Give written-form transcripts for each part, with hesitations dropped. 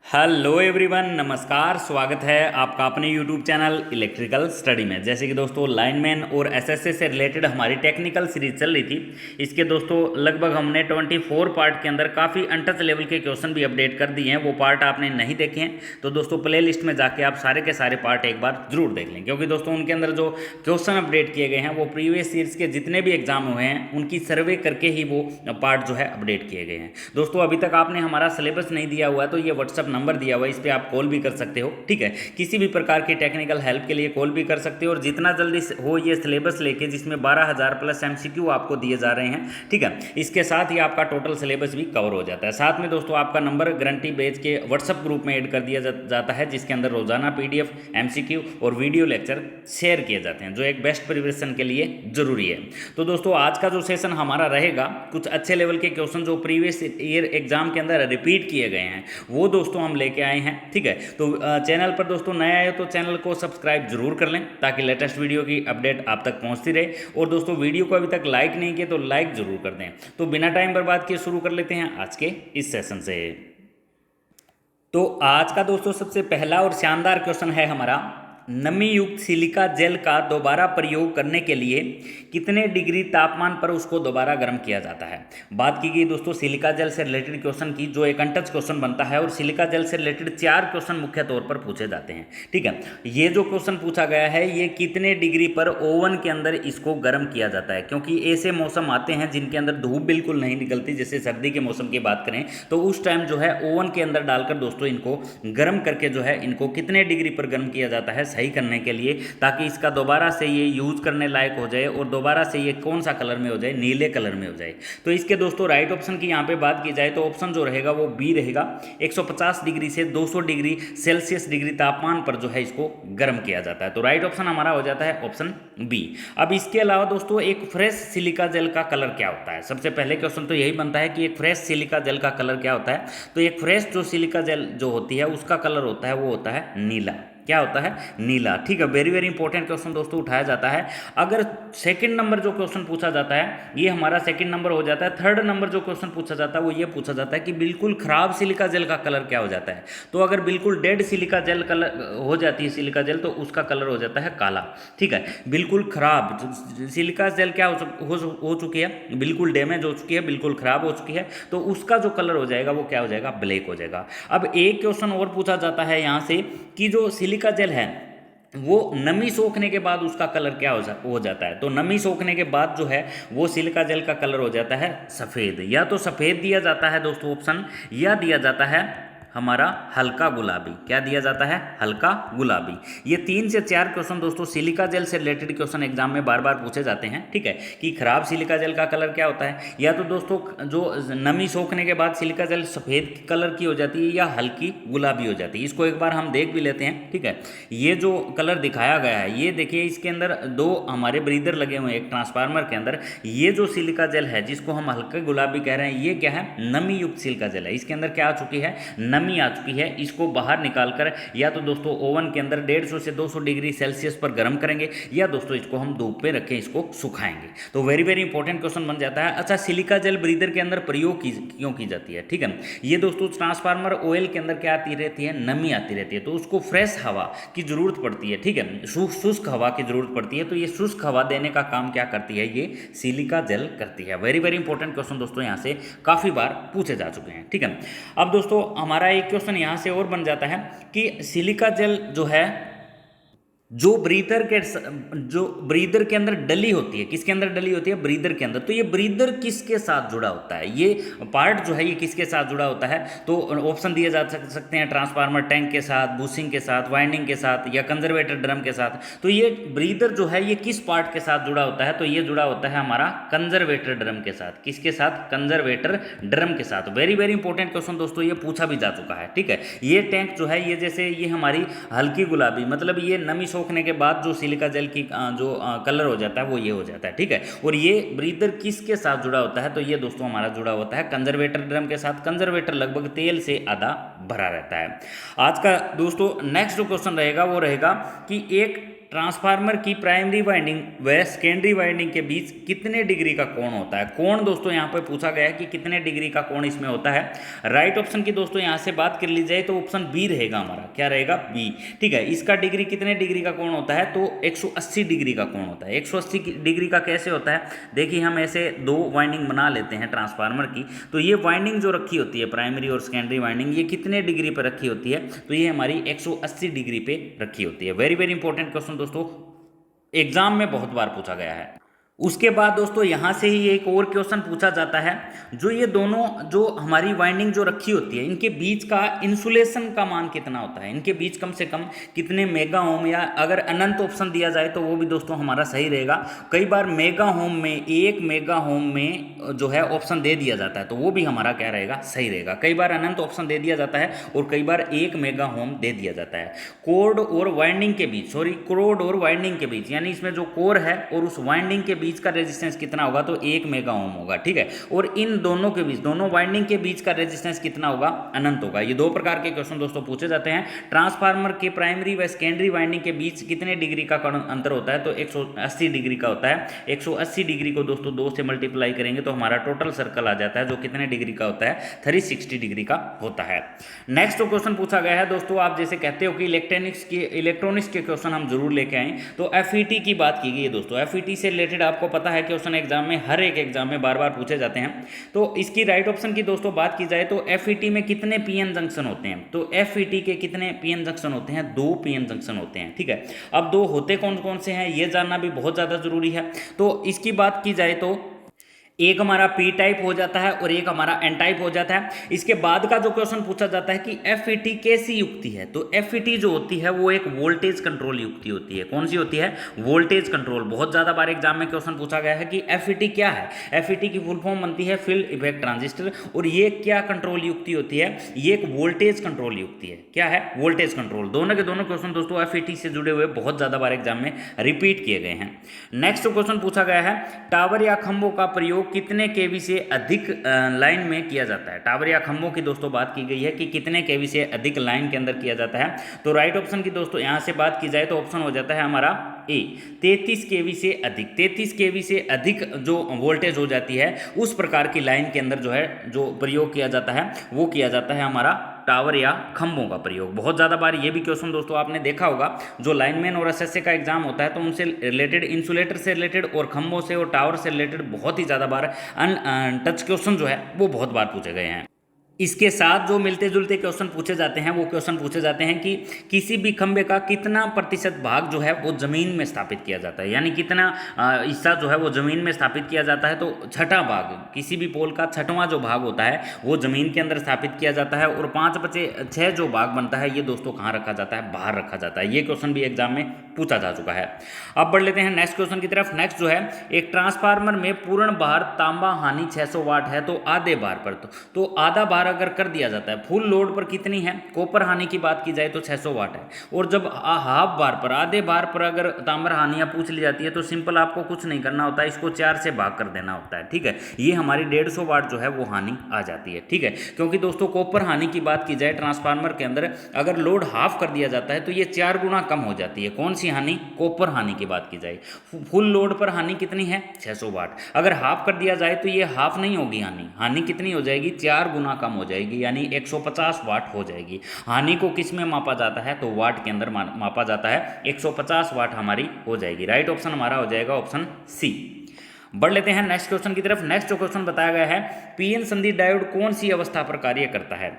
Hello everyone, नमस्कार। स्वागत है आपका अपने यूट्यूब चैनल इलेक्ट्रिकल स्टडी में। जैसे कि दोस्तों लाइनमैन और एसएससी से रिलेटेड हमारी टेक्निकल सीरीज चल रही थी। इसके दोस्तों लगभग हमने 24 पार्ट के अंदर काफ़ी अनटच लेवल के क्वेश्चन भी अपडेट कर दिए हैं। वो पार्ट आपने नहीं देखे हैं तो दोस्तों प्ले लिस्ट में जाके आप सारे के सारे पार्ट एक बार जरूर देख लें, क्योंकि दोस्तों उनके अंदर जो क्वेश्चन अपडेट किए गए हैं वो प्रीवियस ईयर्स के जितने भी एग्जाम हुए हैं उनकी सर्वे करके ही वो पार्ट जो है अपडेट किए गए हैं। दोस्तों अभी तक आपने हमारा सिलेबस नहीं दिया हुआ है तो ये व्हाट्सअप नंबर दिया हुआ है, इस पे आप कॉल भी कर सकते हो। ठीक है, किसी भी प्रकार की टेक्निकल हेल्प के लिए कॉल भी कर सकते हो और जितना जल्दी हो ये सिलेबस लेके, जिसमें 12,000 प्लस एमसीक्यू आपको दिए जा रहे हैं। ठीक है, इसके साथ ही आपका टोटल सिलेबस भी कवर हो जाता है। साथ में दोस्तों आपका नंबर गारंटी बेच के व्हाट्सअप ग्रुप में ऐड कर दिया जाता है, जिसके अंदर रोजाना पीडीएफ, एमसीक्यू और वीडियो लेक्चर शेयर किए जाते हैं, जो एक बेस्ट प्रिपरेशन के लिए जरूरी है। तो दोस्तों आज का जो सेशन हमारा रहेगा, कुछ अच्छे लेवल के क्वेश्चन जो प्रीवियस ईयर एग्जाम के अंदर रिपीट किए गए हैं वो दोस्तों हम लेके आए हैं। ठीक है, तो चैनल पर दोस्तों नया है तो चैनल को सब्सक्राइब जरूर कर लें ताकि लेटेस्ट वीडियो की अपडेट आप तक पहुंचती रहे। और दोस्तों वीडियो को अभी तक लाइक नहीं किया तो लाइक जरूर कर दें। तो बिना टाइम बर्बाद किए शुरू कर लेते हैं आज के इस सेशन से। तो आज का दोस्तों सबसे पहला और शानदार क्वेश्चन है हमारा, नमी युक्त सिलिका जेल का दोबारा प्रयोग करने के लिए कितने डिग्री तापमान पर उसको दोबारा गर्म किया जाता है। बात की गई दोस्तों सिलिका जेल से रिलेटेड क्वेश्चन की, जो एक अनटच क्वेश्चन बनता है और सिलिका जेल से रिलेटेड 4 क्वेश्चन मुख्य तौर पर पूछे जाते हैं। ठीक है, ये जो क्वेश्चन पूछा गया है ये कितने डिग्री पर ओवन के अंदर इसको गर्म किया जाता है, क्योंकि ऐसे मौसम आते हैं जिनके अंदर धूप बिल्कुल नहीं निकलती। जैसे सर्दी के मौसम की बात करें तो उस टाइम जो है ओवन के अंदर डालकर दोस्तों इनको गर्म करके जो है इनको कितने डिग्री पर गर्म किया जाता है सही करने के लिए, ताकि इसका दोबारा से ये यूज करने लायक हो जाए और दोबारा से ये कौन सा कलर में हो जाए, नीले कलर में हो जाए। तो इसके दोस्तों राइट ऑप्शन की यहाँ पे बात की जाए तो ऑप्शन जो रहेगा वो बी रहेगा। 150 डिग्री से 200 डिग्री सेल्सियस डिग्री तापमान पर जो है इसको गर्म किया जाता है। तो राइट ऑप्शन हमारा हो जाता है ऑप्शन बी। अब इसके अलावा दोस्तों एक फ्रेश सिलिका जेल का कलर क्या होता है। सबसे पहले क्वेश्चन तो यही बनता है कि एक फ्रेश सिलिका जेल का कलर क्या होता है। तो एक फ्रेश जो सिलिका जेल जो होती है उसका कलर होता है वो होता है नीला। क्या होता है? नीला। ठीक है, वेरी वेरी इंपॉर्टेंट क्वेश्चन दोस्तों उठाया जाता है। अगर सेकंड नंबर जो क्वेश्चन पूछा जाता है ये हमारा सेकंड नंबर हो जाता है। थर्ड नंबर जो क्वेश्चन पूछा जाता है वो ये पूछा जाता है कि बिल्कुल खराब सिलिका जेल का कलर क्या हो जाता है। तो अगर बिल्कुल डेड सिलिका जेल कलर हो जाती है सिलिका जेल तो उसका कलर हो जाता है काला। ठीक है, बिल्कुल खराब सिलिका जेल क्या हो चुकी है, बिल्कुल डैमेज हो चुकी है, बिल्कुल खराब हो चुकी है, तो उसका जो कलर हो जाएगा वो क्या हो जाएगा, ब्लैक हो जाएगा। अब एक क्वेश्चन और पूछा जाता है यहाँ से कि जो सिलिका जेल है वो नमी सोखने के बाद उसका कलर क्या हो जाता है। तो नमी सोखने के बाद जो है वो सिलिका जेल का कलर हो जाता है सफ़ेद। या तो सफ़ेद दिया जाता है दोस्तों ऑप्शन, या दिया जाता है हमारा हल्का गुलाबी। क्या दिया जाता है? हल्का गुलाबी। ये 3 से 4 क्वेश्चन दोस्तों सिलिका जेल से रिलेटेड क्वेश्चन एग्जाम में बार बार पूछे जाते हैं। ठीक है, कि खराब सिलिका जेल का कलर क्या होता है, या तो दोस्तों जो नमी सोखने के बाद सिलिका जेल सफ़ेद कलर की हो जाती है या हल्की गुलाबी हो जाती है। इसको एक बार हम देख भी लेते हैं। ठीक है, ये जो कलर दिखाया गया है ये देखिए, इसके अंदर 2 हमारे ब्रीदर लगे हुए हैं एक ट्रांसफार्मर के अंदर। ये जो सिलिका जेल है जिसको हम हल्के गुलाबी कह रहे हैं ये क्या है, नमी युक्त सिलिका जेल है। इसके अंदर क्या आ चुकी है, नमी आ चुकी है। इसको बाहर निकालकर या तो दोस्तों ओवन के अंदर 150 से 200 डिग्री सेल्सियस पर गर्म करेंगे, या दोस्तों इसको हम धूप पे रखें, इसको सुखाएंगे। तो वेरी वेरी इंपॉर्टेंट क्वेश्चन बन जाता है। अच्छा, सिलिका जेल ब्रीदर के अंदर प्रयोग क्यों की जाती है। ठीक है, ये दोस्तों ट्रांसफार्मर ऑयल के अंदर क्या आती रहती है, नमी आती रहती है, तो उसको फ्रेश हवा की जरूरत पड़ती है। ठीक है, शुष्क हवा की जरूरत पड़ती है, तो ये शुष्क हवा देने का काम क्या करती है, ये सिलिका जेल करती है। वेरी वेरी इंपॉर्टेंट क्वेश्चन दोस्तों यहाँ से काफी बार पूछे जा चुके हैं। ठीक है, अब दोस्तों हमारा एक क्वेश्चन यहाँ से और बन जाता है कि सिलिका जेल जो है जो ब्रीदर के अंदर डली होती है, किसके अंदर डली होती है, ब्रीदर के अंदर। तो ये ब्रीदर किसके साथ जुड़ा होता है, ये पार्ट जो है ये किसके साथ जुड़ा होता है। तो ऑप्शन दिए जा सकते हैं ट्रांसफार्मर टैंक के साथ, बूसिंग के साथ, वाइंडिंग के साथ, या कंजर्वेटर ड्रम के साथ। तो ये ब्रीदर जो है ये किस पार्ट के साथ जुड़ा होता है, तो ये जुड़ा होता है हमारा कंजर्वेटर ड्रम के साथ। किसके साथ, कंजर्वेटर ड्रम के साथ। वेरी वेरी इंपॉर्टेंट क्वेश्चन दोस्तों ये पूछा भी जा चुका है। ठीक है, ये टैंक जो है ये जैसे ये हमारी हल्की गुलाबी, मतलब ये नमी सोखने के बाद जो सिलिका जेल की जो कलर हो जाता है वो ये हो जाता है। ठीक है, और ये ब्रीदर किसके साथ जुड़ा होता है, तो ये दोस्तों हमारा जुड़ा होता है कंजर्वेटर ड्रम के साथ। कंजर्वेटर लगभग तेल से आधा भरा रहता है। आज का दोस्तों नेक्स्ट जो क्वेश्चन रहेगा वो रहेगा कि एक ट्रांसफार्मर की प्राइमरी वाइंडिंग व सेकेंडरी वाइंडिंग के बीच कितने डिग्री का कोण होता है। कोण दोस्तों यहाँ पर पूछा गया है कि कितने डिग्री का कोण इसमें होता है। राइट ऑप्शन की दोस्तों यहाँ से बात कर ली जाए तो ऑप्शन बी रहेगा हमारा, क्या रहेगा, बी। ठीक है, इसका डिग्री कितने डिग्री का कोण होता है, तो 180 डिग्री का कोण होता है। 180 डिग्री का कैसे होता है, देखिए हम ऐसे दो वाइंडिंग बना लेते हैं ट्रांसफार्मर की, तो ये वाइंडिंग जो रखी होती है प्राइमरी और सेकेंडरी वाइंडिंग, ये कितने डिग्री पर रखी होती है, तो ये हमारी 180 डिग्री पे रखी होती है। वेरी वेरी इंपॉर्टेंट क्वेश्चन दोस्तों, एग्जाम में बहुत बार पूछा गया है। उसके बाद दोस्तों यहाँ से ही एक और क्वेश्चन पूछा जाता है, जो ये दोनों जो हमारी वाइंडिंग जो रखी होती है इनके बीच का इंसुलेशन का मान कितना होता है, इनके बीच कम से कम कितने मेगा ओम, या अगर अनंत ऑप्शन दिया जाए तो वो भी दोस्तों हमारा सही रहेगा। कई बार मेगा ओम में, 1 मेगा ओम में जो है ऑप्शन दे दिया जाता है, तो वो भी हमारा क्या रहेगा, सही रहेगा। कई बार अनंत ऑप्शन दे दिया जाता है और कई बार 1 मेगा ओम दे दिया जाता है। कोर और वाइंडिंग के बीच, कोर और वाइंडिंग के बीच, यानी इसमें जो कोर है और उस वाइंडिंग के बीच का रेजिस्टेंस कितना होगा, तो 1 मेगा ओम होगा। ठीक है, और इन दोनों के बीच, दोनों वाइंडिंग के बीच का रेजिस्टेंस कितना होगा, अनंत होगा। ये दो प्रकार के क्वेश्चन दोस्तों पूछे जाते हैं। ट्रांसफार्मर के प्राइमरी व सेकेंडरी वाइंडिंग के बीच कितने डिग्री का अंतर होता है, तो 180 डिग्री का होता है। 180 डिग्री को दोस्तों 2 से मल्टीप्लाई करेंगे तो हमारा टोटल सर्कल आ जाता है, जो कितने डिग्री का होता है, 360 डिग्री का होता है। नेक्स्ट क्वेश्चन पूछा गया है दोस्तों, आप जैसे कहते हो कि इलेक्ट्रॉनिक्स के क्वेश्चन हम जरूर लेके आए, तो FET की बात की गई है दोस्तों। FET से रिलेटेड आपको पता है कि क्वेश्चन एग्जाम में, हर एक एग्जाम में बार बार पूछे जाते हैं। तो इसकी राइट ऑप्शन की दोस्तों बात की जाए तो FET में कितने PN जंक्शन होते हैं, तो FET के कितने PN जंक्शन होते हैं, 2 PN जंक्शन होते हैं। ठीक है, अब 2 होते कौन कौन से हैं, ये जानना भी बहुत ज़्यादा जरूरी है। तो इसकी बात की जाए तो एक हमारा पी टाइप हो जाता है और एक हमारा एन टाइप हो जाता है। इसके बाद का जो क्वेश्चन पूछा जाता है कि FET कैसी युक्ति है, तो FET जो होती है वो एक वोल्टेज कंट्रोल युक्ति होती है। कौन सी होती है, वोल्टेज कंट्रोल। बहुत ज़्यादा बार एग्जाम में क्वेश्चन पूछा गया है कि FET क्या है। FET की फुल फॉर्म बनती है फील्ड इफेक्ट ट्रांजिस्टर, और ये क्या कंट्रोल युक्ति होती है, ये एक वोल्टेज कंट्रोल युक्ति है। क्या है, वोल्टेज कंट्रोल। दोनों के दोनों क्वेश्चन दोस्तों FET से जुड़े हुए बहुत ज़्यादा बार एग्जाम में रिपीट किए गए हैं। नेक्स्ट क्वेश्चन पूछा गया है, टावर या खंभों का प्रयोग कितने केवी से अधिक लाइन में किया जाता है। टावर या खंभों की दोस्तों बात की गई है कि कितने केवी से अधिक लाइन के अंदर किया जाता है। तो राइट ऑप्शन की दोस्तों यहां से बात की जाए तो ऑप्शन हो जाता है हमारा ए, 33 केवी से अधिक। 33 केवी से अधिक जो वोल्टेज हो जाती है उस प्रकार की लाइन के अंदर जो है जो प्रयोग किया जाता है वो किया जाता है हमारा टावर या खंभों का प्रयोग। बहुत ज़्यादा बार ये भी क्वेश्चन दोस्तों आपने देखा होगा, जो लाइनमैन और एसएसए का एग्जाम होता है तो उनसे रिलेटेड, इंसुलेटर से रिलेटेड और खंभों से और टावर से रिलेटेड बहुत ही ज़्यादा बार टच क्वेश्चन जो है वो बहुत बार पूछे गए हैं। इसके साथ जो मिलते जुलते क्वेश्चन पूछे जाते हैं वो क्वेश्चन पूछे जाते हैं कि किसी भी खंभे का कितना प्रतिशत भाग जो है वो ज़मीन में स्थापित किया जाता है, यानी कितना हिस्सा जो है वो ज़मीन में स्थापित किया जाता है। तो छठा भाग, किसी भी पोल का छठवां जो भाग होता है वो ज़मीन के अंदर स्थापित किया जाता है, और 5/6 जो भाग बनता है ये दोस्तों कहाँ रखा जाता है, बाहर रखा जाता है। ये क्वेश्चन भी एग्जाम में पूछा जा चुका है। अब बढ़ लेते हैं नेक्स्ट क्वेश्चन की तरफ। नेक्स्ट जो है, एक ट्रांसफार्मर में पूर्ण भार तांबा हानि 600 वाट है, तो आधे भार पर तो आधा भार अगर कर दिया जाता है, फुल लोड पर कितनी है, कॉपर हानि की बात की जाए तो 600 वाट है, और जब हाफ बार पर, आधे बार पर अगर तांबर हानियां पूछ ली जाती है तो सिंपल आपको कुछ नहीं करना होता है, इसको 4 से भाग कर देना होता है। ठीक है, ये हमारी 150 वाट जो है वो हानि आ जाती है। ठीक है, क्योंकि दोस्तों कॉपर हानि की बात की जाए ट्रांसफार्मर के अंदर अगर लोड हाफ कर दिया जाता है तो ये 4 गुना कम हो जाती है। कौन सी हानि, कॉपर हानि की बात की जाए। फुल लोड पर हानि कितनी है, 600 वाट। अगर हाफ कर दिया जाए तो ये हाफ नहीं होगी, हानि कितनी हो जाएगी, 4 गुना कम हो जाएगी, यानी 150 वाट हो जाएगी। हानि को किस में मापा जाता है, तो वाट के अंदर मापा जाता है। 150 वाट हमारी हो जाएगी। राइट ऑप्शन हमारा हो जाएगा ऑप्शन सी। बढ़ लेते हैं नेक्स्ट क्वेश्चन की तरफ। नेक्स्ट जो क्वेश्चन बताया गया है, पीएन संधि डायोड कौन सी अवस्था पर कार्य करता है।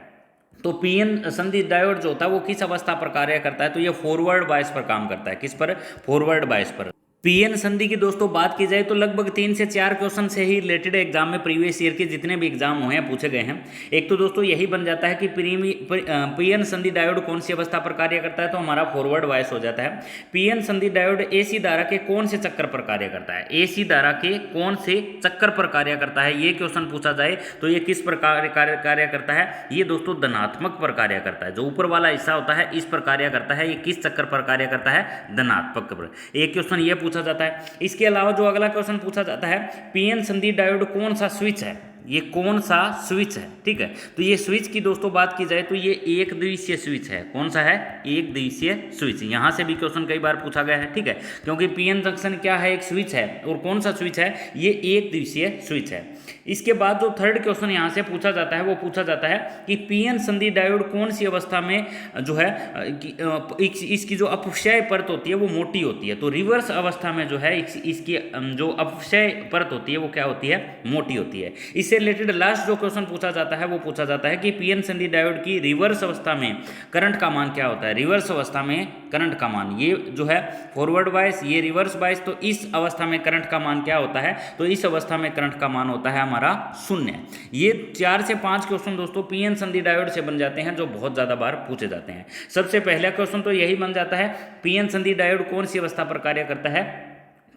तो पीएन संधि डायोड जो होता है वो किस अवस्था पर कार्य करता है, तो ये फॉरवर्ड बायस पर काम करता है। किस पर, फॉरवर्ड बायस पर। पीएन संधि की दोस्तों बात की जाए तो लगभग 3 से 4 क्वेश्चन से ही रिलेटेड एग्जाम में प्रीवियस ईयर के जितने भी एग्जाम हुए हैं पूछे गए हैं। एक तो दोस्तों यही बन जाता है कि पीएन संधि डायोड कौन सी अवस्था पर कार्य करता है, तो हमारा फॉरवर्ड बायस हो जाता है। पीएन संधि डायोड एसी धारा के कौन से चक्कर पर कार्य करता है, एसी धारा के कौन से चक्कर पर कार्य करता है, ये क्वेश्चन पूछा जाए तो ये किस प्रकार कार्य करता है, ये दोस्तों धनात्मक पर कार्य करता है। जो ऊपर वाला हिस्सा होता है इस पर कार्य करता है। ये किस चक्कर पर कार्य करता है, धनात्मक पर। एक क्वेश्चन ये पूछा जाता है। इसके अलावा जो अगला क्वेश्चन पूछा जाता है, पीएन संधि डायोड कौन सा स्विच है, ये कौन सा स्विच है, ठीक है। तो ये स्विच की दोस्तों बात की जाए तो ये एक द्वितीय स्विच है। कौन सा है? एक द्वितीय स्विच। यहाँ से भी क्वेश्चन कई बार पूछा गया है, ठीक है, क्योंकि पीएन जंक्शन क्या है? एक स्विच है। और कौन सा स्विच है? ये एक द्वितीय स्विच है। इसके बाद जो थर्ड क्वेश्चन यहाँ से पूछा जाता है वो पूछा जाता है कि पीएन संधि डायोड कौन सी अवस्था में जो है इसकी जो अपक्षय परत होती है वो मोटी होती है। तो रिवर्स अवस्था में जो है इसकी जो अपक्षय परत होती है वो क्या होती है? मोटी होती है। इससे रिलेटेड लास्ट जो क्वेश्चन पूछा जाता है वो पूछा जाता है कि पीएन संधि डायोड की रिवर्स अवस्था में करंट का मान क्या होता है? रिवर्स अवस्था में करंट का मान, ये जो है फॉरवर्ड बायस, ये रिवर्स बायस, तो इस अवस्था में करंट का मान क्या होता है? तो इस अवस्था में करंट का मान होता है हमारा 0। ये 4 से 5 क्वेश्चन दोस्तों पीएन संधि डायोड से बन जाते हैं जो बहुत ज़्यादा बार पूछे जाते हैं। सबसे पहला क्वेश्चन तो यही बन जाता है, पीएन संधि डायोड कौन सी अवस्था पर कार्य करता है?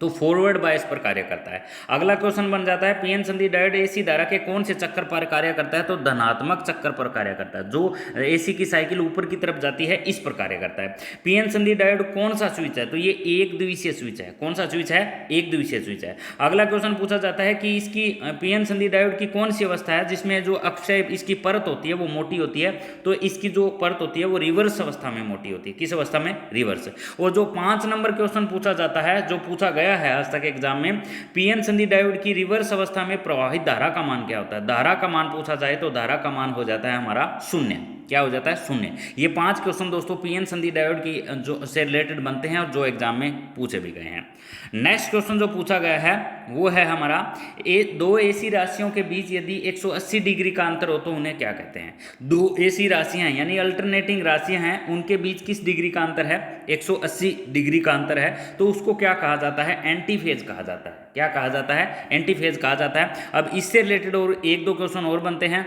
तो फॉरवर्ड बायस पर कार्य करता है। अगला क्वेश्चन बन जाता है, पीएन संधि डायोड एसी धारा के कौन से चक्कर पर कार्य करता है? तो धनात्मक चक्कर पर कार्य करता है। जो एसी की साइकिल ऊपर की तरफ जाती है इस पर कार्य करता है। पीएन संधि डायोड कौन सा स्विच है? तो ये एक द्वितीय स्विच है। कौन सा स्विच है? एक द्वितीय स्विच है। अगला क्वेश्चन पूछा जाता है कि इसकी पीएन संधि डायोड की कौन सी अवस्था है जिसमें जो अक्षय इसकी परत होती है वो मोटी होती है? तो इसकी जो परत होती है वो रिवर्स अवस्था में मोटी होती है। किस अवस्था में? रिवर्स। और जो 5 नंबर क्वेश्चन पूछा जाता है, जो पूछा गया है आज तक एग्जाम में, पीएन संधि डायोड की रिवर्स अवस्था में प्रवाहित धारा का मान क्या होता है? धारा का मान पूछा जाए तो धारा का मान हो जाता है हमारा 0। क्या हो जाता है? 0। ये 5 क्वेश्चन दोस्तों पीएन संधि डायोड की जो से रिलेटेड बनते हैं और जो एग्जाम में पूछे भी गए हैं। नेक्स्ट क्वेश्चन जो पूछा गया है वो है हमारा, दो एसी राशियों के बीच यदि 180 डिग्री का अंतर हो तो उन्हें क्या कहते हैं? दो एसी राशियां यानी अल्टरनेटिंग राशियां हैं, उनके बीच किस डिग्री का अंतर है? 180 डिग्री का अंतर है, तो उसको क्या कहा जाता है? एंटी फेज कहा जाता है। क्या कहा जाता है? एंटी फेज कहा जाता है। अब इससे रिलेटेड और 1-2 क्वेश्चन और बनते हैं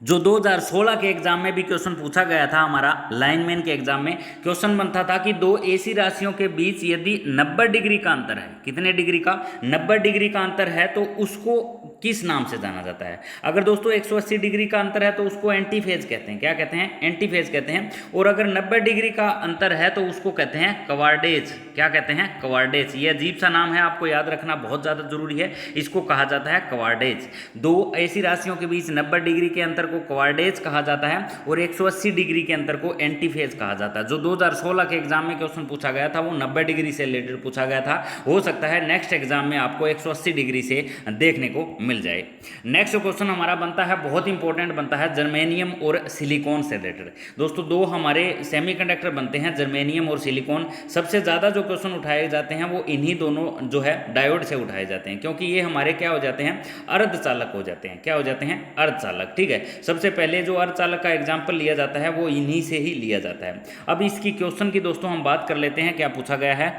जो 2016 के एग्जाम में भी क्वेश्चन पूछा गया था। हमारा लाइनमैन के एग्जाम में क्वेश्चन बनता था कि दो एसी राशियों के बीच यदि 90 डिग्री का अंतर है, कितने डिग्री का? 90 डिग्री का अंतर है, तो उसको किस नाम से जाना जाता है? अगर दोस्तों 180 डिग्री का अंतर है तो उसको एंटी फेज कहते हैं। क्या कहते हैं? एंटी फेज कहते हैं। और अगर 90 डिग्री का अंतर है तो उसको कहते हैं कवार्डेज। क्या कहते हैं? कवार्डेज। ये अजीब सा नाम है, आपको याद रखना बहुत ज़्यादा जरूरी है। इसको कहा जाता है कवार्डेज। दो ऐसी राशियों के बीच 90 डिग्री के अंतर को कवार्डेज कहा जाता है और 180 डिग्री के अंतर को एंटी फेज कहा जाता है। जो 2016 के एग्जाम में क्वेश्चन पूछा गया था वो 90 डिग्री से रिलेटेड पूछा गया था। हो सकता है नेक्स्ट एग्जाम में आपको 180 डिग्री से देखने को मिल जाए। नेक्स्ट क्वेश्चन हमारा बनता है, बहुत इंपॉर्टेंट बनता है, जर्मेनियम और सिलिकॉन से रिलेटेड। दोस्तों दो हमारे सेमीकंडक्टर बनते हैं, जर्मेनियम और सिलिकॉन। सबसे ज़्यादा जो क्वेश्चन उठाए जाते हैं वो इन्हीं दोनों जो है डायोड से उठाए जाते हैं, क्योंकि ये हमारे क्या हो जाते हैं? अर्धचालक हो जाते हैं। क्या हो जाते हैं? अर्धचालक। ठीक है, सबसे पहले जो अर्धचालक का एग्जाम्पल लिया जाता है वो इन्हीं से ही लिया जाता है। अब इसकी क्वेश्चन की दोस्तों हम बात कर लेते हैं। क्या पूछा गया है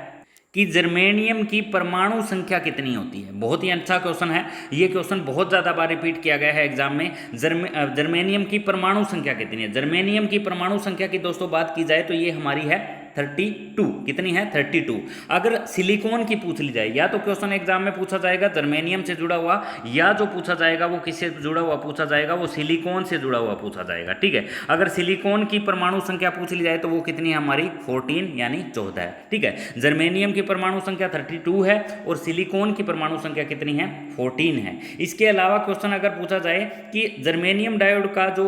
कि जर्मेनियम की परमाणु संख्या कितनी होती है? बहुत ही अच्छा क्वेश्चन है। ये क्वेश्चन बहुत ज़्यादा बार रिपीट किया गया है एग्जाम में। जर्मेनियम की परमाणु संख्या कितनी है? जर्मेनियम की परमाणु संख्या की दोस्तों बात की जाए तो ये हमारी है 32। कितनी है? 32। अगर सिलिकॉन की पूछ ली जाए, या तो क्वेश्चन एग्जाम में पूछा जाएगा जर्मेनियम से जुड़ा हुआ, या जो पूछा जाएगा वो किससे जुड़ा हुआ पूछा जाएगा? वो सिलिकॉन से जुड़ा हुआ पूछा जाएगा। ठीक है, अगर सिलिकॉन की परमाणु संख्या पूछ ली जाए तो वो कितनी है हमारी? 14 यानी 14 है। ठीक है, जर्मेनियम की परमाणु संख्या 32 है और सिलिकॉन की परमाणु संख्या कितनी है? 14 है। इसके अलावा क्वेश्चन अगर पूछा जाए कि जर्मेनियम डायोड का जो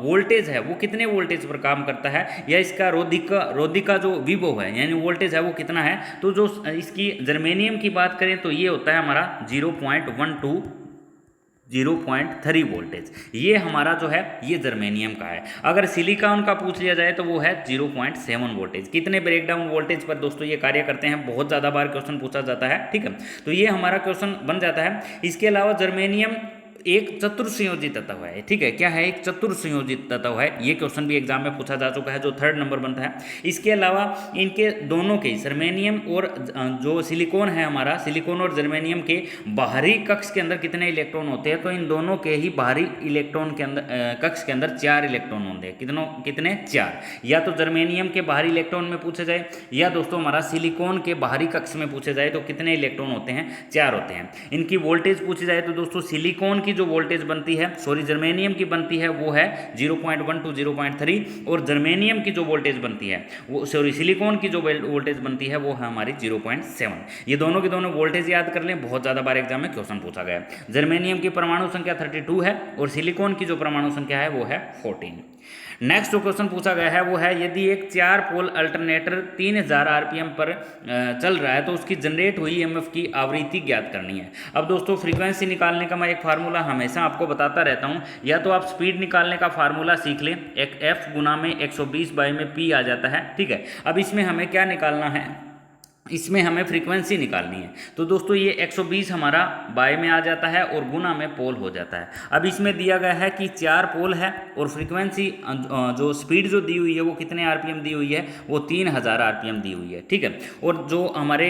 वोल्टेज है वो कितने वोल्टेज पर काम करता है, या इसका रोधिका जो विभव है यानी वोल्टेज है वो कितना है, तो जो इसकी जर्मेनियम की बात करें तो ये होता है हमारा 0.12 0.3 वोल्टेज। ये हमारा जो है ये जर्मेनियम का है। अगर सिलिकॉन का पूछ लिया जाए तो वो है 0.7 वोल्टेज। कितने ब्रेकडाउन वोल्टेज पर दोस्तों ये कार्य करते हैं? बहुत ज़्यादा बार क्वेश्चन पूछा जाता है। ठीक है, तो ये हमारा क्वेश्चन बन जाता है। इसके अलावा जर्मेनियम एक चतुर्संयोजित तत्व है। ठीक है, क्या है? एक चतुर्संयोजित तत्व है। ये क्वेश्चन भी एग्जाम में पूछा जा चुका है, जो 3rd नंबर बनता है। इसके अलावा इनके दोनों के जर्मेनियम और जो सिलिकॉन है हमारा, सिलिकॉन और जर्मेनियम के बाहरी कक्ष के अंदर कितने इलेक्ट्रॉन होते हैं? तो इन दोनों के ही बाहरी इलेक्ट्रॉन के अंदर कक्ष के अंदर 4 इलेक्ट्रॉन होते हैं। कितने? 4। या तो जर्मेनियम के बाहरी इलेक्ट्रॉन में पूछे जाए, या दोस्तों हमारा सिलिकॉन के बाहरी कक्ष में पूछे जाए तो कितने इलेक्ट्रॉन होते हैं? 4 होते हैं। इनकी वोल्टेज पूछी जाए तो दोस्तों सिलिकॉन की की जो वोल्टेज बनती है, सॉरी जर्मेनियम की बनती है वो है 0.1 to 0.3, और जर्मेनियम की जो वोल्टेज बनती है वो, सॉरी सिलिकॉन की जो वोल्टेज बनती है वो है हमारी 0.7। ये दोनों की दोनों वोल्टेज याद कर लें, बहुत ज़्यादा बार एग्जाम में क्वेश्चन पूछा गया है। जर्मेनियम की परमाणु संख्या 32 है और सिलिकॉन की जो परमाणु संख्या है वो है 14। नेक्स्ट जो क्वेश्चन पूछा गया है वो है, यदि एक 4 पोल अल्टरनेटर 3000 आरपीएम पर चल रहा है तो उसकी जनरेट हुई ईएमएफ की आवृत्ति ज्ञात करनी है। अब दोस्तों फ्रीक्वेंसी निकालने का मैं एक फार्मूला हमेशा आपको बताता रहता हूं, या तो आप स्पीड निकालने का फार्मूला सीख लें, एक F गुना में 120 बाई में P आ जाता है, ठीक है। अब इसमें हमें क्या निकालना है, इसमें हमें फ्रीक्वेंसी निकालनी है। तो दोस्तों ये 120 हमारा बाय में आ जाता है और गुना में पोल हो जाता है। अब इसमें दिया गया है कि 4 पोल है और फ्रीक्वेंसी जो स्पीड जो दी हुई है वो कितने आरपीएम दी हुई है, वो 3000 आरपीएम दी हुई है, ठीक है। और जो हमारे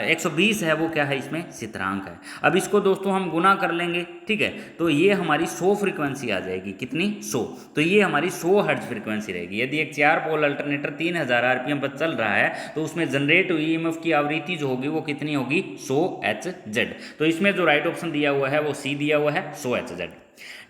120 है वो क्या है, इसमें स्थिरांक है। अब इसको दोस्तों हम गुना कर लेंगे, ठीक है, तो ये हमारी 100 फ्रीक्वेंसी आ जाएगी। कितनी, 100। तो ये हमारी 100 हर्ट्ज फ्रीक्वेंसी रहेगी। यदि एक 4 पोल अल्टरनेटर 3000 आरपीएम पर चल रहा है तो उसमें जनरेट हुई ईएमएफ की आवृत्ति जो होगी वो कितनी होगी, 100 Hz। तो इसमें जो राइट ऑप्शन दिया हुआ है वो सी दिया हुआ है, 100 Hz।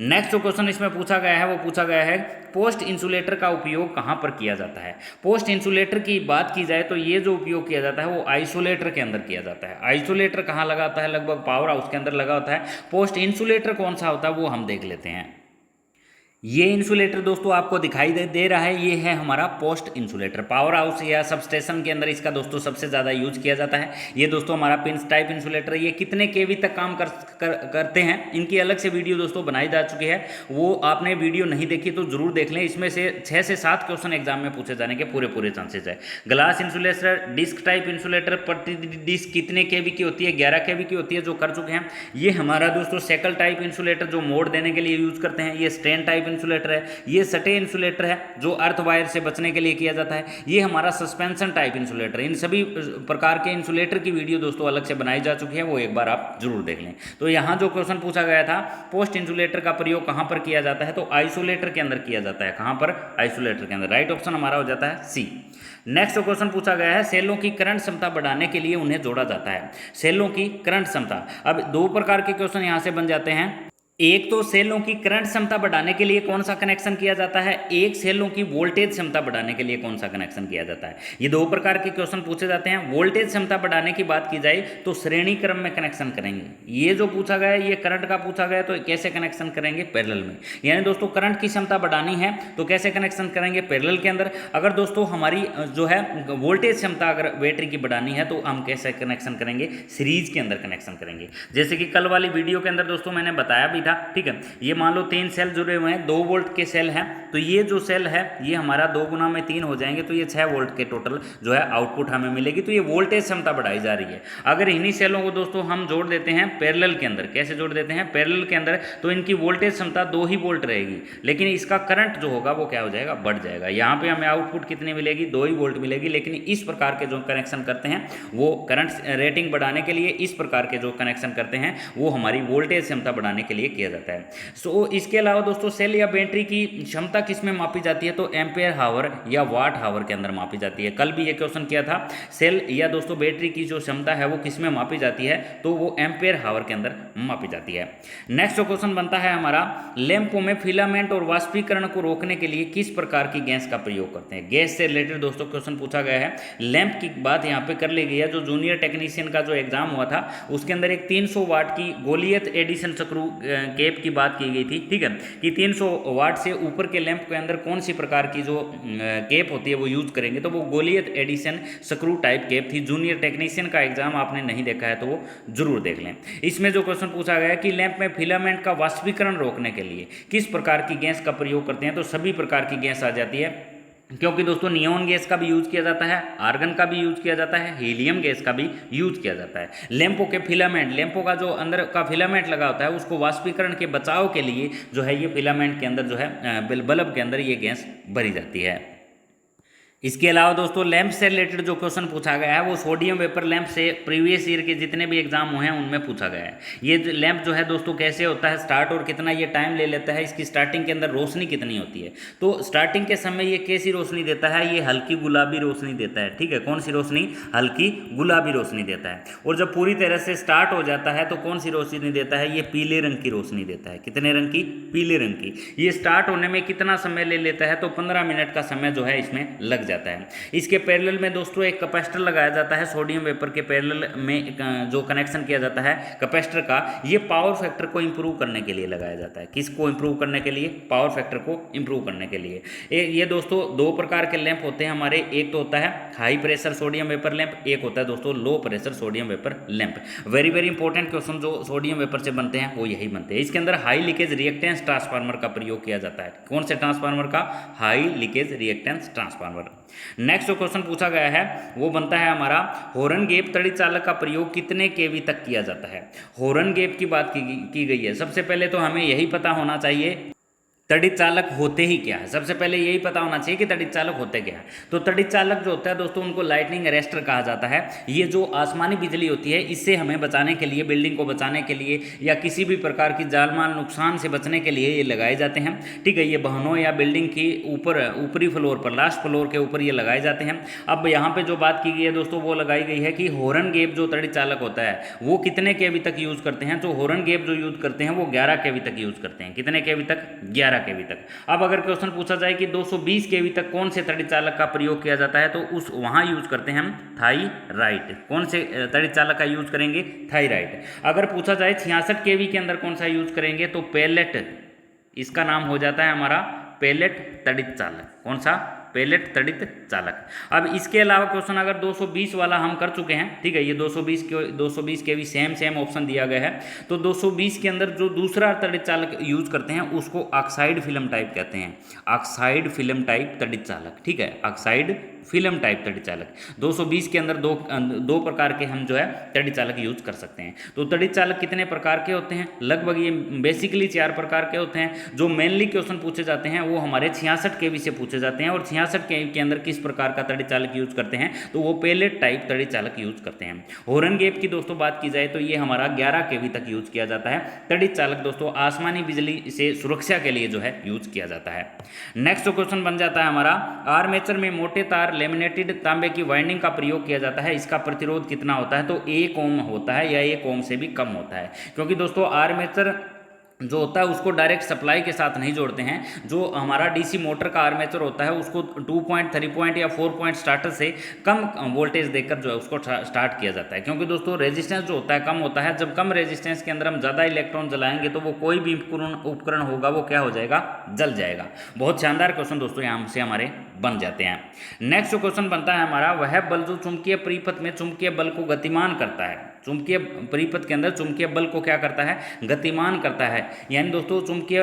नेक्स्ट जो क्वेश्चन इसमें पूछा गया है वो पूछा गया है, पोस्ट इंसुलेटर का उपयोग कहां पर किया जाता है। पोस्ट इंसुलेटर की बात की जाए तो ये जो उपयोग किया जाता है वो आइसोलेटर के अंदर किया जाता है। आइसोलेटर कहां लगा होता है, लगभग पावर हाउस के अंदर लगा होता है। पोस्ट इंसुलेटर कौन सा होता है वो हम देख लेते हैं। ये इंसुलेटर दोस्तों आपको दिखाई दे रहा है, ये है हमारा पोस्ट इंसुलेटर। पावर हाउस या सबस्टेशन के अंदर इसका दोस्तों सबसे ज़्यादा यूज किया जाता है। ये दोस्तों हमारा पिंस टाइप इंसुलेटर है। ये कितने केवी तक काम करते हैं, इनकी अलग से वीडियो दोस्तों बनाई जा चुकी है, वो आपने वीडियो नहीं देखी तो जरूर देख लें। इसमें से 6 से 7 क्वेश्चन एग्जाम में पूछे जाने के पूरे चांसेस है। Glass insulator, disc type insulator, प्रति डिस्क कितने केवी की होती है, 11 केवी की होती है, जो कर चुके हैं। ये हमारा दोस्तों सेकल टाइप इंसुलेटर जो मोड़ देने के लिए यूज करते हैं। ये स्ट्रेन टाइप इंसुलेटर है। ये सटे इंसुलेटर है जो अर्थ वायर से बचने के लिए किया जाता है। ये हमारा सस्पेंशन टाइप इंसुलेटर है। इन सभी प्रकार के इंसुलेटर की वीडियो दोस्तों अलग से बनाई जा चुकी है, वो एक बार आप जरूर देख लें। तो यहाँ जो क्वेश्चन पूछा गया था, पोस्ट इंसुलेटर का प्रयोग कहां पर किया जाता है, तो आइसोलेटर के अंदर किया जाता है। कहां पर, आइसोलेटर के अंदर। राइट ऑप्शन हमारा हो जाता है सी। नेक्स्ट क्वेश्चन पूछा गया है, सेलों की करंट क्षमता बढ़ाने के लिए उन्हें जोड़ा जाता है। सेलों की करंट क्षमता, अब 2 प्रकार के क्वेश्चन यहां से बन जाते हैं। एक तो सेलों की करंट क्षमता बढ़ाने के लिए कौन सा कनेक्शन किया जाता है, एक सेलों की वोल्टेज क्षमता बढ़ाने के लिए कौन सा कनेक्शन किया जाता है। ये 2 प्रकार के क्वेश्चन पूछे जाते हैं। वोल्टेज क्षमता बढ़ाने की बात की जाए तो श्रेणी क्रम में कनेक्शन करेंगे। ये जो पूछा गया है ये करंट का पूछा गया, तो कैसे कनेक्शन करेंगे, पैरेलल में। यानी दोस्तों करंट की क्षमता बढ़ानी है तो कैसे कनेक्शन करेंगे, पैरेलल के अंदर। अगर दोस्तों हमारी जो है वोल्टेज क्षमता अगर बैटरी की बढ़ानी है तो हम कैसे कनेक्शन करेंगे, सीरीज के अंदर कनेक्शन करेंगे। जैसे कि कल वाली वीडियो के अंदर दोस्तों मैंने बताया भी, ठीक है। ये मान लो 3 सेल जुड़े हुए हैं, 2 वोल्ट के सेल हैं, तो ये जो सेल है ये हमारा 2 गुना में 3 हो जाएंगे, तो ये 6 वोल्ट के टोटल जो है आउटपुट हमें मिलेगी। तो ये वोल्टेज क्षमता बढ़ाई जा रही है। अगर इन्हीं सेलों को दोस्तों हम जोड़ देते हैं पैरेलल के अंदर, कैसे जोड़ देते हैं, पैरेलल के अंदर, तो इनकी वोल्टेज क्षमता 2 ही वोल्ट रहेगी, लेकिन इसका करंट जो होगा वो क्या हो जाएगा, बढ़ जाएगा। यहाँ पे हमें आउटपुट कितनी मिलेगी, 2 ही वोल्ट मिलेगी। लेकिन इस प्रकार के जो कनेक्शन करते हैं वो करंट रेटिंग बढ़ाने के लिए, इस प्रकार के जो कनेक्शन करते हैं वो हमारी वोल्टेज क्षमता बढ़ाने के लिए किया जाता है। सो इसके अलावा दोस्तों सेल या बैटरी की क्षमता किस में मापी जाती है, तो एम्पेयर हावर या वाट हावर के अंदर मापी जाती है। कल भी ये क्वेश्चन किया था, सेल या दोस्तों बैटरी की जो क्षमता है वो किस में मापी जाती है, तो वो एम्पेयर हावर के अंदर मापी जाती है। नेक्स्ट क्वेश्चन बनता है हमारा, लैंपों में फिलामेंट और वाष्पीकरण को रोकने के लिए किस प्रकार की गैस का प्रयोग करते हैं। गैस से रिलेटेड दोस्तों क्वेश्चन पूछा गया है। लैंप की बात यहाँ पे कर ली गई है। जो जूनियर टेक्नीशियन का जो एग्जाम हुआ था उसके अंदर एक 300 वाट की गोलियत एडिशन स्क्रू केप की बात की गई थी, ठीक है, कि 300 वाट से ऊपर के लैंप के अंदर कौन सी प्रकार की जो केप होती है वो यूज करेंगे, तो वो Goliath Edison screw type cap थी। जूनियर टेक्नीशियन का एग्जाम आपने नहीं देखा है तो वो जरूर देख लें। इसमें जो क्वेश्चन पूछा गया कि लैंप में फिलामेंट का वाष्पीकरण रोकने के लिए किस प्रकार की गैस का प्रयोग करते हैं, तो सभी प्रकार की गैस आ जाती है, क्योंकि दोस्तों नियॉन गैस का भी यूज किया जाता है, आर्गन का भी यूज किया जाता है, हीलियम गैस का भी यूज किया जाता है। लैंपों के फिलामेंट, लैंपों का जो अंदर का फिलामेंट लगा होता है उसको वाष्पीकरण के बचाव के लिए जो है ये फिलामेंट के अंदर जो है बल्ब के अंदर ये गैस भरी जाती है। इसके अलावा दोस्तों लैंप से रिलेटेड जो क्वेश्चन पूछा गया है वो सोडियम वेपर लैंप से प्रीवियस ईयर के जितने भी एग्जाम हुए हैं उनमें पूछा गया है। ये लैंप जो है दोस्तों कैसे होता है स्टार्ट और कितना ये टाइम ले लेता है, इसकी स्टार्टिंग के अंदर रोशनी कितनी होती है। तो स्टार्टिंग के समय ये कैसी रोशनी देता है, ये हल्की गुलाबी रोशनी देता है। ठीक है, कौन सी रोशनी, हल्की गुलाबी रोशनी देता है। और जब पूरी तरह से स्टार्ट हो जाता है तो कौन सी रोशनी देता है, ये पीले रंग की रोशनी देता है। कितने रंग की, पीले रंग की। ये स्टार्ट होने में कितना समय ले लेता है, तो 15 मिनट का समय जो है इसमें लग जाता है। इसके पैरेलल में दोस्तों एक कैपेसिटर लगाया जाता है, सोडियम वेपर के पैरेलल में जो कनेक्शन किया जाता है कैपेसिटर का, ये पावर फैक्टर को इंप्रूव करने के लिए लगाया जाता है। किसको इंप्रूव करने के लिए, पावर फैक्टर को इंप्रूव करने के लिए। ये दोस्तों दो प्रकार के लैंप होते हैं हमारे, एक तो होता है high pressure sodium vapour lamp, एक होता है दोस्तों low pressure sodium vapour lamp. Very very important question जो सोडियम वेपर से बनते हैं वो यही बनते हैं। इसके अंदर हाई लीकेज रिएक्टेंस ट्रांसफार्मर का प्रयोग किया जाता है। कौन से ट्रांसफार्मर का, high leakage reactance transformer. Next जो क्वेश्चन पूछा गया है वो बनता है हमारा हॉर्न गैप तड़ी चालक का प्रयोग कितने केवी तक किया जाता है। हॉर्न गैप की बात की गई है। सबसे पहले तो हमें यही पता होना चाहिए तड़ित चालक होते ही क्या है। सबसे पहले यही पता होना चाहिए कि तड़ित चालक होते क्या है। तो तड़ित चालक जो होता है दोस्तों उनको लाइटनिंग अरेस्टर कहा जाता है। ये जो आसमानी बिजली होती है इससे हमें बचाने के लिए, बिल्डिंग को बचाने के लिए या किसी भी प्रकार की जान माल नुकसान से बचने के लिए ये लगाए जाते हैं। ठीक है, ये भवनों या बिल्डिंग की ऊपरी फ्लोर पर, लास्ट फ्लोर के ऊपर ये लगाए जाते हैं। अब यहाँ पे जो बात की गई है दोस्तों वो लगाई गई है कि हॉर्न गैप जो तड़ित चालक होता है वो कितने केवी तक यूज करते हैं। तो हॉर्न गैप जो यूज करते हैं वो 11 केवी तक यूज करते हैं। कितने केवी तक, 11 केवी तक। अब अगर क्वेश्चन पूछा जाए कि 220 केवी तक कौन से तड़ित चालक का प्रयोग किया जाता है, तो उस वहां यूज करते हैं हम थायराइड। कौन से तड़ित चालक का यूज करेंगे, थायराइड। अगर पूछा जाए 66 केवी के अंदर कौन सा यूज करेंगे, तो पेलेट, इसका नाम हो जाता है हमारा पेलेट तड़ित चालक। कौन सा, पेलेट तड़ित चालक। अब इसके अलावा क्वेश्चन अगर 220 वाला हम कर चुके हैं, ठीक है, ये 220 के भी सेम ऑप्शन दिया गया है। तो 220 के अंदर जो दूसरा तड़ित चालक यूज करते हैं उसको ऑक्साइड फिल्म टाइप कहते हैं। ऑक्साइड फिल्म टाइप तड़ित चालक, ठीक है, ऑक्साइड फिल्म टाइप तड़ित चालक। 220 के अंदर दो प्रकार के हम जो है तड़ित चालक यूज कर सकते हैं। तो तड़ित चालक कितने प्रकार के होते हैं, लगभग ये बेसिकली 4 प्रकार के होते हैं। जो मेनली क्वेश्चन पूछे जाते हैं वो हमारे 66 केवी से पूछे जाते हैं। और 66 केवी के अंदर किस प्रकार का तड़ित चालक यूज करते हैं, तो वो पेलेट टाइप तड़ित चालक यूज करते हैं। हॉर्न गैप की दोस्तों बात की जाए तो ये हमारा 11 केवी तक यूज किया जाता है। तड़ित चालक दोस्तों आसमानी बिजली से सुरक्षा के लिए जो है यूज किया जाता है। नेक्स्ट क्वेश्चन बन जाता है हमारा आर्मेचर में मोटे तार लेमिनेटेड तांबे की वाइंडिंग का प्रयोग किया जाता है, इसका प्रतिरोध कितना होता है, तो 1 ओम होता है या 1 ओम से भी कम होता है। क्योंकि दोस्तों आर्मेचर जो होता है उसको डायरेक्ट सप्लाई के साथ नहीं जोड़ते हैं। जो हमारा डीसी मोटर का आर्मेचर होता है उसको 2 पॉइंट, 3 पॉइंट या 4 पॉइंट स्टार्टर से कम वोल्टेज देकर जो है उसको स्टार्ट किया जाता है। क्योंकि दोस्तों रेजिस्टेंस जो होता है कम होता है। जब कम रेजिस्टेंस के अंदर हम ज़्यादा इलेक्ट्रॉन जलाएंगे तो वो कोई भी उपकरण होगा वो क्या हो जाएगा, जल जाएगा। बहुत शानदार क्वेश्चन दोस्तों यहाँ से हमारे बन जाते हैं। नेक्स्ट क्वेश्चन बनता है हमारा वह बल जो चुंबकीय परिपथ में चुंबकीय बल को गतिमान करता है। चुंबकीय परिपथ के अंदर चुंबकीय बल को क्या करता है, गतिमान करता है। यानी दोस्तों चुंबकीय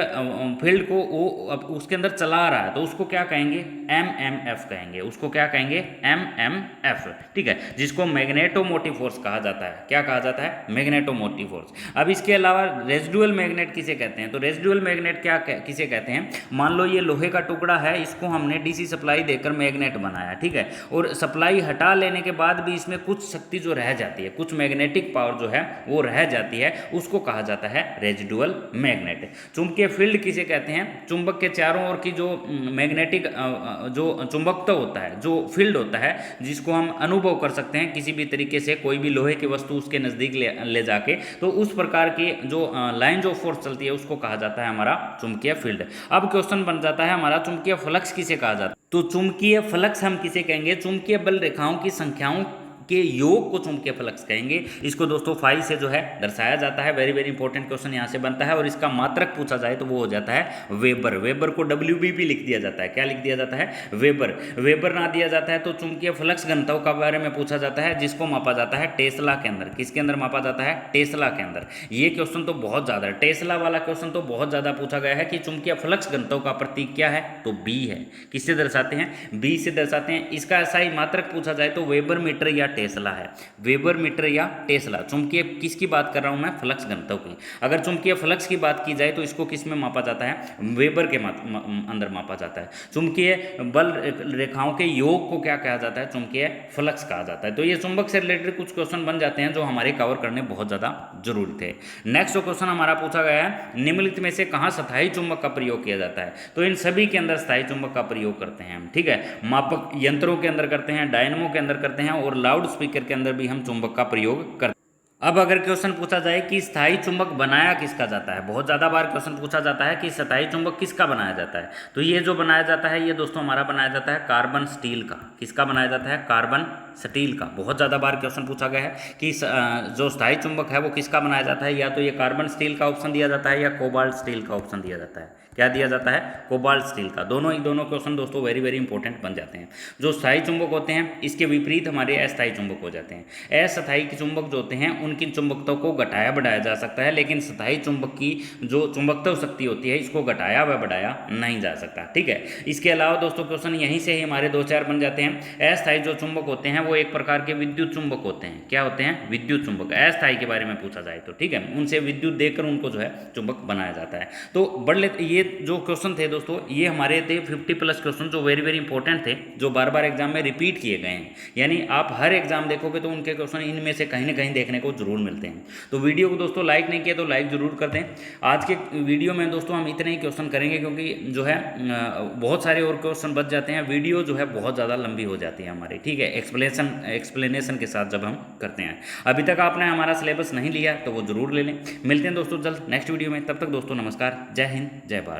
फील्ड को वो उसके अंदर चला रहा है तो उसको क्या कहेंगे, एमएमएफ कहेंगे। उसको क्या कहेंगे, एमएमएफ, ठीक है, जिसको मैग्नेटोमोटिव फोर्स कहा जाता है। क्या कहा जाता है, मैग्नेटोमोटिव फोर्स। अब इसके अलावा रेजिडुअल मैग्नेट किसे कहते हैं, तो रेजिडुअल मैग्नेट क्या किसे कहते हैं, मान लो ये लोहे का टुकड़ा है, इसको हमने डीसी सप्लाई देकर मैग्नेट बनाया, ठीक है, और सप्लाई हटा लेने के बाद भी इसमें कुछ शक्ति जो रह जाती है, कुछ मैग्नेटिक पावर जो है वो रह जाती है, उसको कहा जाता है रेजिडुअल मैग्नेट। चुंबकीय फील्ड किसे कहते हैं, चुंबक के चारों ओर की जो मैग्नेटिक जो चुंबकत्व होता है, जो फील्ड होता है, जिसको हम अनुभव कर सकते हैं किसी भी तरीके से, कोई भी लोहे की वस्तु उसके नज़दीक ले जाके, तो उस प्रकार की जो लाइन ऑफ फोर्स चलती है उसको कहा जाता है हमारा चुंबकीय फील्ड। अब क्वेश्चन बन जाता है हमारा चुंबकीय फ्लक्स किसे कहा जाता है, तो चुंबकीय फ्लक्स हम किसे कहेंगे, चुंबकीय बल रेखाओं की संख्याओं के योग को चुंबकीय फ्लक्स कहेंगे। इसको दोस्तों फाई से जो है दर्शाया जाता है। वेरी वेरी इंपॉर्टेंट क्वेश्चन यहाँ से बनता है। और इसका मात्रक पूछा जाए तो वो हो जाता है वेबर। वेबर को WB भी लिख दिया जाता है। क्या लिख दिया जाता है, वेबर। वेबर ना दिया जाता है तो चुंबकीय फ्लक्स घनत्व के बारे में पूछा जाता है, जिसको मापा जाता है टेस्ला के अंदर। किसके अंदर मापा जाता है, टेस्ला के अंदर। ये क्वेश्चन तो बहुत ज़्यादा, टेस्ला वाला क्वेश्चन तो बहुत ज़्यादा पूछा गया है कि चुंबकीय फ्लक्स घनत्व का प्रतीक क्या है, तो B है। किससे दर्शाते हैं, B से दर्शाते हैं। इसका ऐसा ही मात्रक पूछा जाए तो वेबर मीटर या टेस्ला है। वेबर मीटर या टेस्ला, चुंबकीय किसकी बात कर रहा हूँ मैं, फ्लक्स घनत्व की। अगर चुंबकीय फ्लक्स की बात की जाए तो इसको किस में मापा जाता है, वेबर के अंदर मापा जाता है। चुंबकीय बल रेखाओं के योग को क्या कहा जाता है, चुंबकीय फ्लक्स कहा जाता है। तो ये चुंबक से रिलेटेड कुछ क्वेश्चन बन जाते हैं जो हमारे कवर करने बहुत ज़्यादा जरूरी थे। नेक्स्ट क्वेश्चन हमारा पूछा गया है, निम्नलिखित में से कहाँ स्थायी चुंबक का प्रयोग किया जाता है। तो इन सभी के अंदर स्थायी चुंबक का प्रयोग करते हैं हम, ठीक है। मापक यंत्रों के अंदर करते हैं, डायनमो के अंदर करते हैं, और लाउड स्पीकर के अंदर भी हम चुंबक का प्रयोग करते हैं। अब अगर क्वेश्चन पूछा जाए कि स्थायी चुंबक बनाया किसका जाता है, बहुत ज़्यादा बार क्वेश्चन पूछा जाता है कि स्थायी चुंबक किसका बनाया जाता है। तो ये जो बनाया जाता है ये दोस्तों हमारा बनाया जाता है कार्बन स्टील का। किसका बनाया जाता है, कार्बन स्टील का। बहुत ज़्यादा बार क्वेश्चन पूछा गया है कि जो स्थायी चुंबक है वो किसका बनाया जाता है, या तो ये कार्बन स्टील का ऑप्शन दिया जाता है या कोबाल्ट स्टील का ऑप्शन दिया जाता है। क्या दिया जाता है, कोबाल्ट स्टील का। दोनों क्वेश्चन दोस्तों वेरी वेरी इंपॉर्टेंट बन जाते हैं। जो स्थायी चुंबक होते हैं इसके विपरीत हमारे अस्थायी चुंबक हो जाते हैं। अस्थायी चुंबक जो होते हैं उनकी चुंबकत्व को घटाया बढ़ाया जा सकता है, लेकिन स्थायी चुंबक की जो चुंबकत्व शक्ति होती है इसको घटाया व बढ़ाया नहीं जा सकता, ठीक है। इसके अलावा दोस्तों क्वेश्चन यहीं से ही हमारे 2-4 बन जाते हैं। अस्थायी जो चुंबक होते हैं वो एक प्रकार के विद्युत चुंबक होते हैं। क्या होते हैं, विद्युत चुंबक। अस्थायी के बारे में पूछा जाए तो, ठीक है, उनसे विद्युत देकर उनको जो है चुंबक बनाया जाता है। तो बढ़ लेते, ये जो क्वेश्चन थे दोस्तों ये हमारे थे 50+ क्वेश्चन जो वेरी वेरी इंपॉर्टेंट थे, जो बार बार एग्जाम में रिपीट किए गए हैं। यानी आप हर एग्जाम देखोगे तो उनके क्वेश्चन इनमें से कहीं ना कहीं देखने को जरूर मिलते हैं। तो वीडियो को दोस्तों लाइक नहीं किया तो लाइक जरूर कर दें। आज के वीडियो में दोस्तों हम इतने ही क्वेश्चन करेंगे क्योंकि जो है बहुत सारे और क्वेश्चन बच जाते हैं, वीडियो जो है बहुत ज़्यादा लंबी हो जाती है हमारी, ठीक है, एक्सप्लेनेशन के साथ जब हम करते हैं। अभी तक आपने हमारा सिलेबस नहीं लिया तो वो जरूर ले लें। मिलते हैं दोस्तों जल्द नेक्स्ट वीडियो में, तब तक दोस्तों नमस्कार, जय हिंद, जय भारत।